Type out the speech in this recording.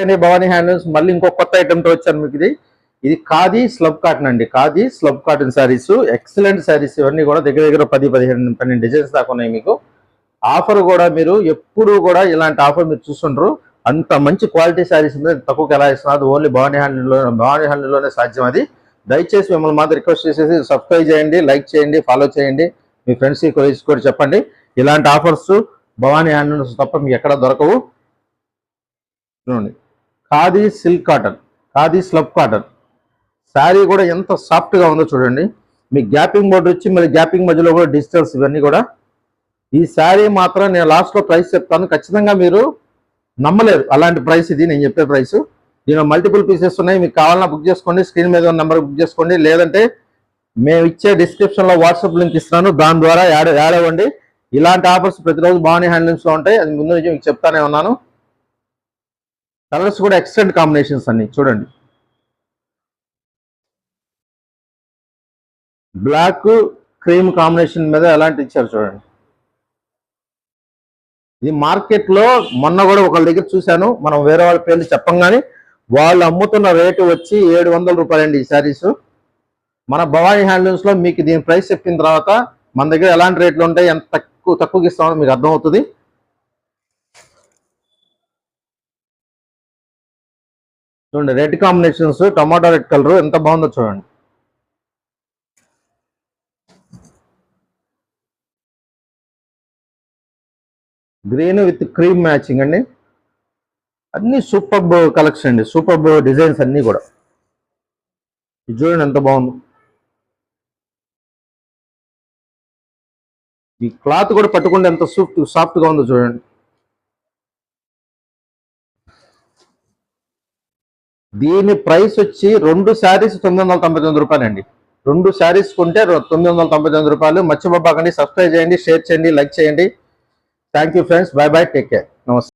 అండి భవానీ హ్యాండ్లూమ్స్ మళ్ళీ ఇంకో కొత్త ఐటమ్తో వచ్చాను మీకు. ఇది ఖాదీ స్లబ్ కాటన్ అండి. Khadi slub cotton saris, excellent saris. ఇవన్నీ కూడా దగ్గర దగ్గర 10-12 డిజైన్స్ దాకా ఉన్నాయి మీకు. ఆఫర్ కూడా మీరు ఎప్పుడు కూడా ఇలాంటి ఆఫర్ మీరు చూస్తుంటారు. అంత మంచి క్వాలిటీ శారీస్ మీద తక్కువకి ఎలా ఇస్తున్నారు, ఓన్లీ భవానీ హ్యాండ్లూమ్లోనే సాధ్యం. అది దయచేసి మిమ్మల్ని మాత్రం రిక్వెస్ట్ చేసేసి సబ్స్క్రైబ్ చేయండి, లైక్ చేయండి, ఫాలో చేయండి, మీ ఫ్రెండ్స్కి కొలీగ్స్ కూడా చెప్పండి. ఇలాంటి ఆఫర్స్ భవానీ హ్యాండ్లూమ్స్ తప్ప మీకు ఎక్కడ దొరకవు. చూడండి, khadi silk cotton, khadi slub cotton sari కూడా ఎంత సాఫ్ట్గా ఉందో చూడండి. మీ గ్యాపింగ్ బోర్డర్ వచ్చి మరి గ్యాపింగ్ మధ్యలో కూడా డిజిటల్స్ ఇవన్నీ కూడా. ఈ శారీ మాత్రం నేను లాస్ట్లో ప్రైస్ చెప్తాను, ఖచ్చితంగా మీరు నమ్మలేరు అలాంటి ప్రైస్ ఇది నేను చెప్పే ప్రైస్. దీనిలో మల్టిపుల్ పీసెస్ ఉన్నాయి, మీకు కావాలన్నా బుక్ చేసుకోండి, స్క్రీన్ మీద ఉన్న నెంబర్ బుక్ చేసుకోండి, లేదంటే మేము ఇచ్చే డిస్క్రిప్షన్లో వాట్సాప్ లింక్ ఇస్తున్నాను, దాని ద్వారా యాడ్ అవ్వండి. ఇలాంటి ఆఫర్స్ ప్రతిరోజు భవానీ హ్యాండ్లూమ్స్లో ఉంటాయి, అది ముందు నుంచి మీకు చెప్తానే ఉన్నాను. కలర్స్ కూడా ఎక్సలెంట్ కాంబినేషన్స్ అన్ని చూడండి. బ్లాక్ క్రీమ్ కాంబినేషన్ మీద ఎలాంటి ఇచ్చారు చూడండి. ఇది మార్కెట్లో మొన్న కూడా ఒకళ్ళ దగ్గర చూశాను, మనం వేరే వాళ్ళ పేర్లు చెప్పంగానే వాళ్ళు అమ్ముతున్న రేటు వచ్చి 700 రూపాయలండి ఈ శారీస్. మన భవానీ హ్యాండ్లూమ్స్లో మీకు దీని ప్రైస్ చెప్పిన తర్వాత మన దగ్గర ఎలాంటి రేట్లు ఉంటాయి, ఎంత తక్కువకి ఇస్తామో మీకు అర్థమవుతుంది. చూడండి, red combinations, tomato red colour ఎంత బాగుందో చూడండి. గ్రీన్ విత్ క్రీమ్ మ్యాచింగ్ అండి. అన్ని సూపర్ కలెక్షన్ అండి, సూపర్ డిజైన్స్ అన్నీ కూడా. ఇది చూడండి ఎంత బాగుంది. ఈ క్లాత్ కూడా పట్టుకుంటే ఎంత సాఫ్ట్గా ఉందో చూడండి. దీని ప్రైస్ వచ్చి 2 శారీస్ 999 రూపాయలండి. 2 శారీస్ కొంటే 999 రూపాయలు. మర్చిపోబాకండి, సబ్స్క్రైబ్ చేయండి, షేర్ చేయండి, లైక్ చేయండి. Thank you friends, by by, take care, నమస్తే.